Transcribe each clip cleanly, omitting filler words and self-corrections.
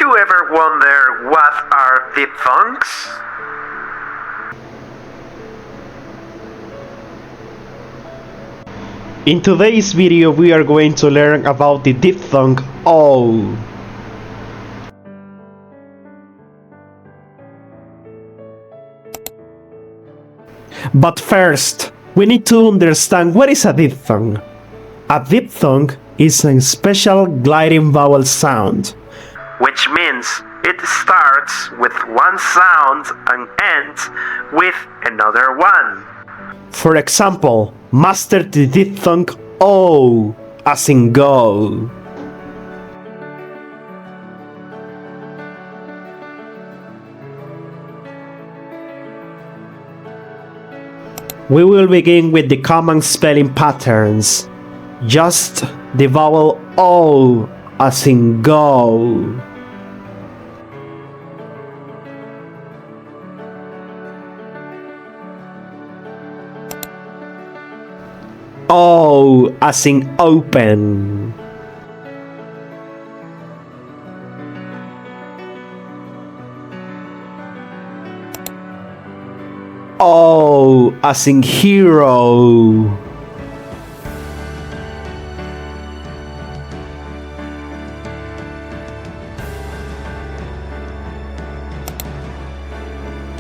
you ever wonder what are diphthongs? In today's video we are going to learn about the diphthong O. But first, we need to understand what is a diphthong. A diphthong is a special gliding vowel sound, Which means it starts with one sound and ends with another one. For example, master the diphthong O as in go. We will begin with the common spelling patterns. Just the vowel O as in go. O as in open. O as in hero.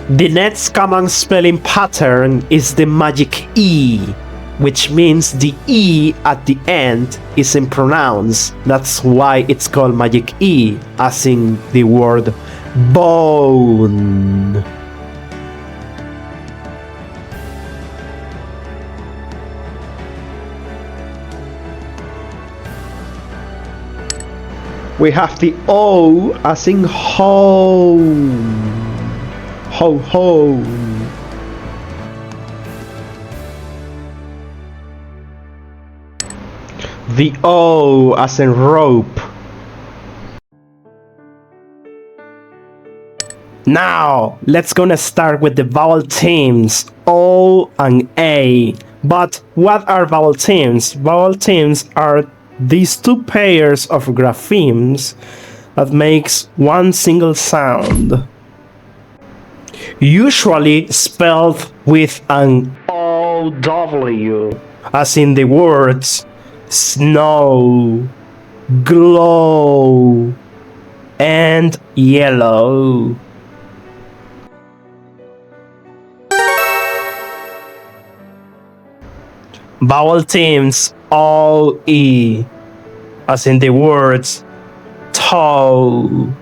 The next common spelling pattern is the magic E, which means the E at the end isn't pronounced. That's why it's called magic E, as in the word bone. We have the O as in home. Ho ho. The O as in rope. Now, let's gonna start with the vowel teams, O and A. But what are vowel teams? Vowel teams are these two pairs of graphemes that makes one single sound, usually spelled with an OW, as in the words snow, glow, and yellow. Vowel teams OE, as in the words toe,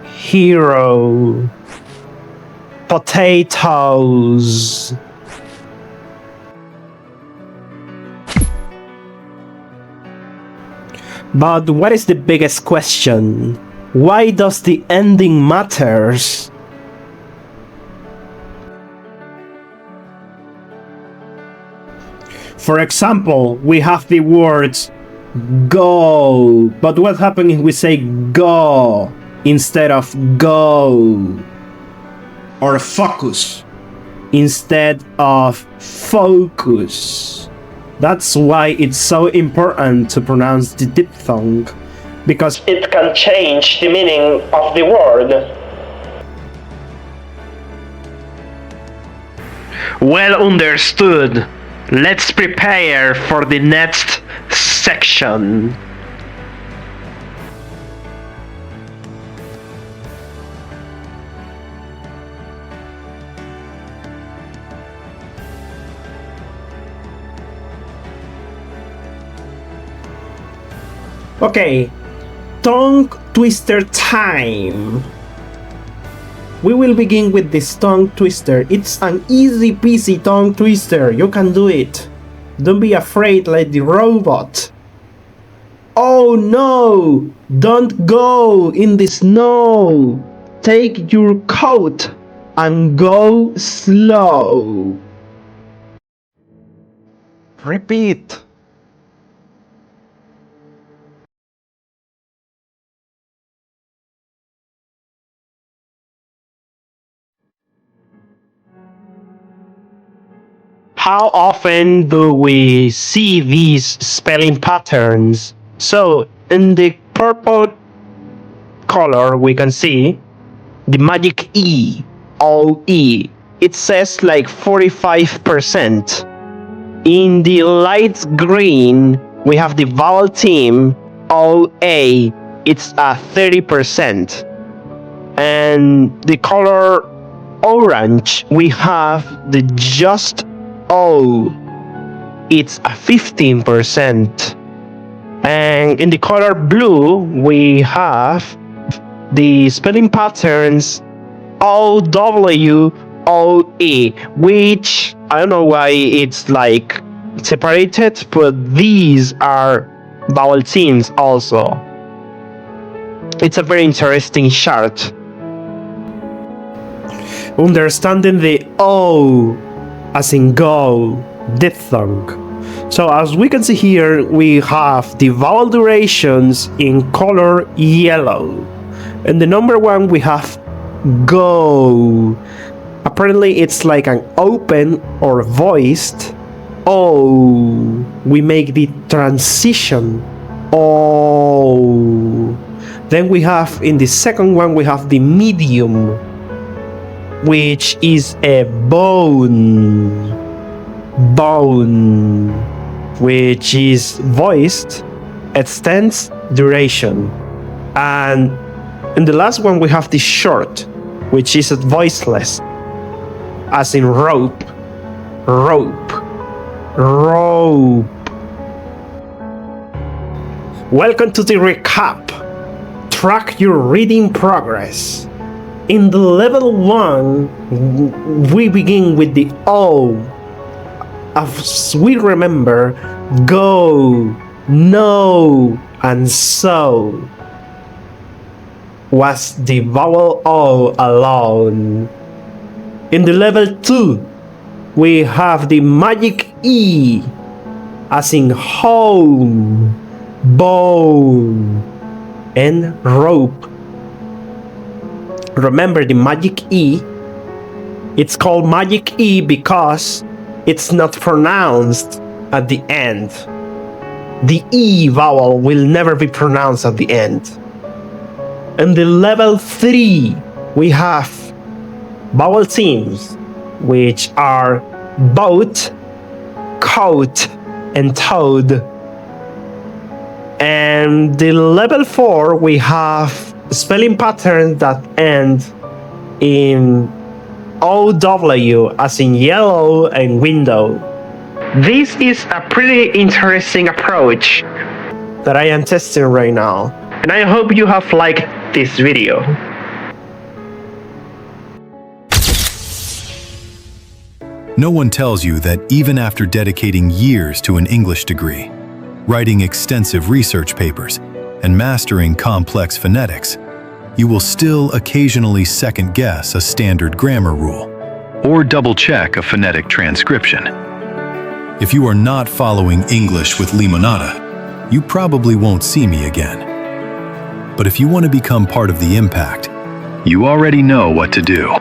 hero, potatoes. But what is the biggest question? Why does the ending matters? For example, we have the words go, but what happens if we say go instead of go? Or focus instead of focus? That's why it's so important to pronounce the diphthong, because it can change the meaning of the word. Well understood. Let's prepare for the next section. Okay, tongue twister time. We will begin with this tongue twister. It's an easy peasy tongue twister. You can do it. Don't be afraid like the robot. Oh no! Don't go in the snow. Take your coat and go slow. Repeat. How often do we see these spelling patterns? So, in the purple color, we can see the magic E, OE. It says like 45%. In the light green, we have the vowel team, OA. It's 30%. And the color orange, we have the just O. It's 15%. And in the color blue, we have the spelling patterns OWOE, which I don't know why it's like separated, but these are vowel teams also. It's a very interesting chart. Understanding the O as in go, diphthong. So as we can see here, we have the vowel durations in color yellow. And the number one, we have go. Apparently it's like an open or voiced O. We make the transition O. Then we have in the second one, we have the medium, which is a bone, which is voiced, extends duration. And in the last one, we have the short, which is voiceless, as in rope. Welcome to the recap. Track your reading progress. In the level 1, we begin with the O. As we remember, go, no, and so was the vowel O alone. In the level 2, we have the magic E, as in home, bone, and rope. Remember the magic E, it's called magic E because it's not pronounced at the end. The E vowel will never be pronounced at the end. In the level 3, we have vowel teams, which are boat, coat, and toad. And the level 4, we have spelling patterns that end in OW, as in yellow and window. This is a pretty interesting approach that I am testing right now, and I hope you have liked this video. No one tells you that even after dedicating years to an English degree, writing extensive research papers, and mastering complex phonetics, you will still occasionally second-guess a standard grammar rule or double-check a phonetic transcription. If you are not following English with Limonada, you probably won't see me again. But if you want to become part of the impact, you already know what to do.